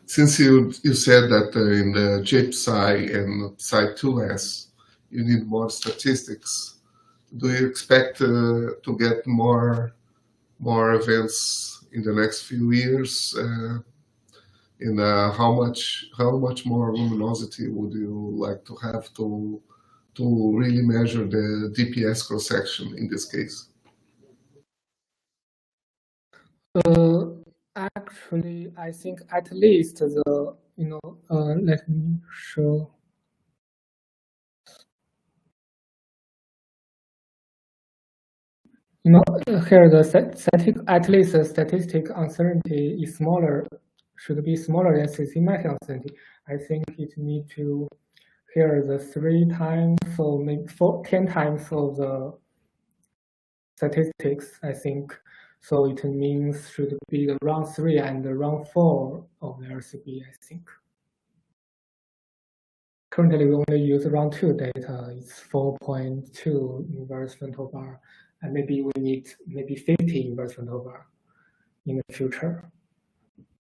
Since you said that in the GPSI and Psi2S, you need more statistics, do you expect to get more events in the next few years? And how much more luminosity would you like to have to really measure the DPS cross-section in this case? Actually, I think at least let me show. Here the statistic uncertainty is smaller, should be smaller than systematic uncertainty. I think it need to here the 3 times or maybe 10 times of the statistics, I think. So it means should be the round 3 and the round 4 of the LHCb, I think. Currently, we only use round 2 data. It's 4.2 inverse frontal bar, and maybe we need 50 inverse frontal bar in the future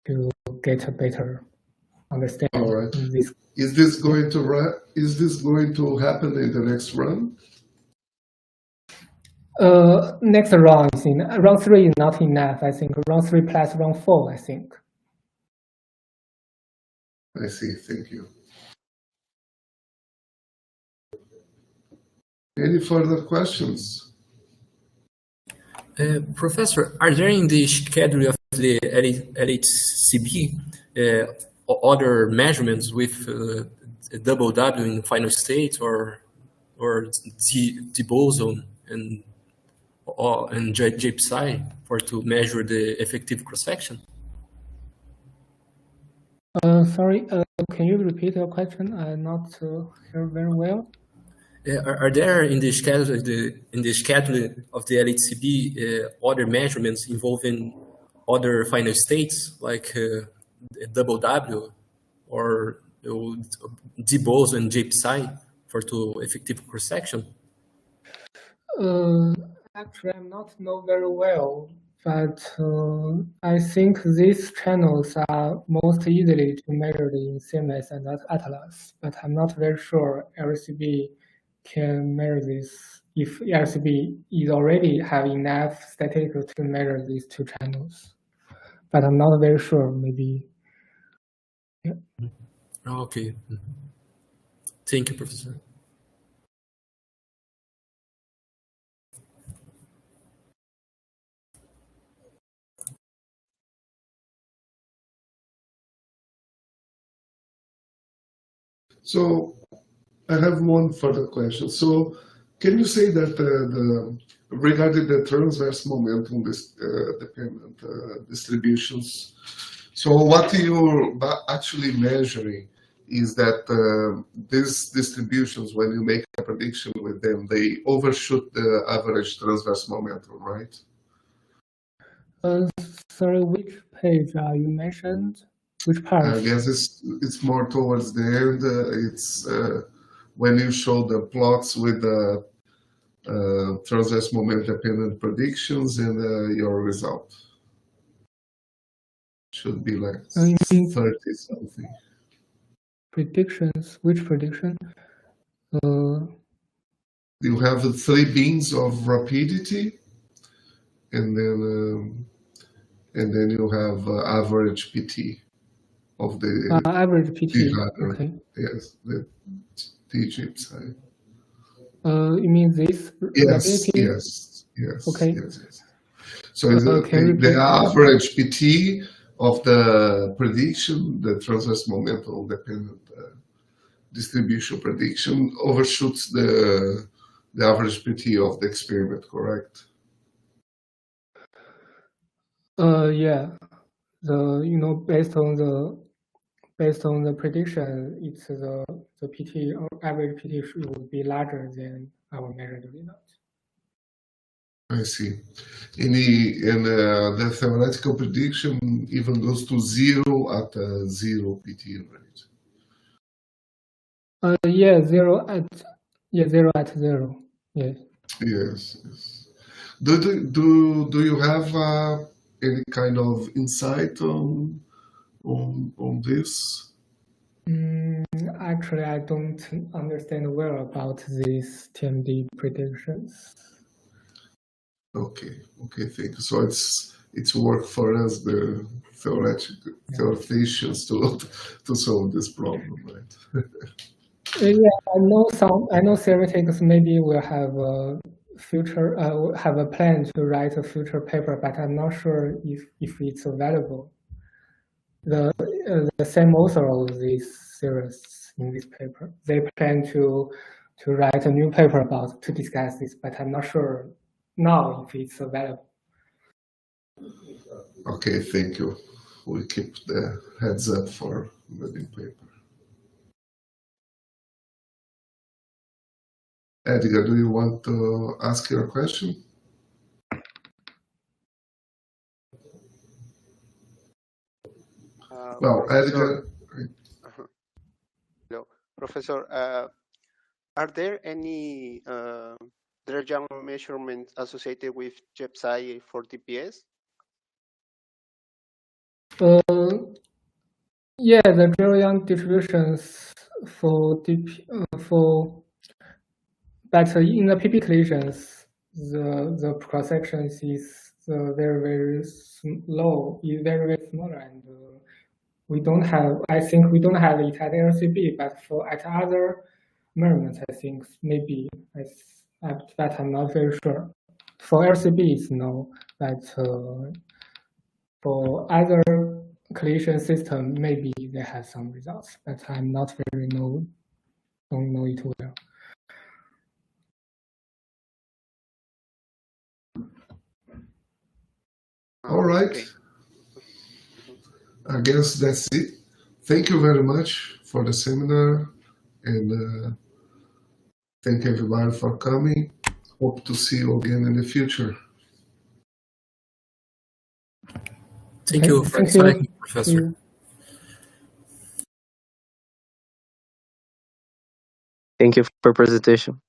to get a better understanding. All right. Is this going to happen in the next run? Next round is in round 3 is not enough. I think round 3 plus round 4. I think. I see. Thank you. Any further questions? Professor, are there in the schedule of the LHCb other measurements with double W in final state or the boson and GPSI to measure the effective cross-section? Sorry, can you repeat your question? I'm not hear very well. Are there in the schedule of the LHCb other measurements involving other final states like double W or D boson and GPSI to effective cross-section? Actually, I'm not know very well, but I think these channels are most easily to measure in CMS and Atlas. But I'm not very sure LHCb can measure this if LHCb is already have enough statistics to measure these 2 channels. But I'm not very sure. Maybe. Yeah. Okay. Thank you, Professor. So I have one further question. So can you say that regarding the transverse momentum dependent distributions, so what you're actually measuring is that these distributions, when you make a prediction with them, they overshoot the average transverse momentum, right? Sorry, which page are you mentioned? Which part? I guess it's more towards the end. It's when you show the plots with the transverse moment dependent predictions and your result. Should be like 30 something. Predictions? Which prediction? You have 3 beams of rapidity, and then you have average PT of the average PT. ladder. Okay. Yes, the T-chip side. You mean this? Yes, rapidity? yes, yes. Okay. Yes. So it's the average PT of the prediction, the transverse momentum dependent distribution prediction overshoots the average PT of the experiment, correct? Yeah. Based on the prediction, it's the PT or average PT would be larger than our measured result. I see. And the theoretical prediction even goes to 0 at 0 PT, right? Yeah, 0 at 0. Yes. Yes. Do you have any kind of insight on this? Actually, I don't understand well about these TMD predictions. Okay, thank you. So it's work for us, the theoreticians, to solve this problem, right? Yeah, I know theoreticians maybe will have a future have a plan to write a future paper, but I'm not sure if it's available. The same author of this series in this paper, they plan to write a new paper to discuss this, but I'm not sure now if it's available. Okay, thank you. We keep the heads up for the new paper. Edgar, do you want to ask your question? Well, Edgar. Hello, Professor. Are there any Drag-Young measurements associated with GEPSI for DPS? Yeah, the Drag-Young distributions but in the PP collisions, the cross sections is very low, is very small, and we don't have. I think we don't have it at LHCb, but at other measurements, I think maybe. But I'm not very sure. For LHCb, it's no, but for other collision system, maybe they have some results, but I'm not don't know it well. All right. Okay. I guess that's it. Thank you very much for the seminar, and thank everybody for coming. Hope to see you again in the future. Thank you for explaining, Professor. Thank you for presentation.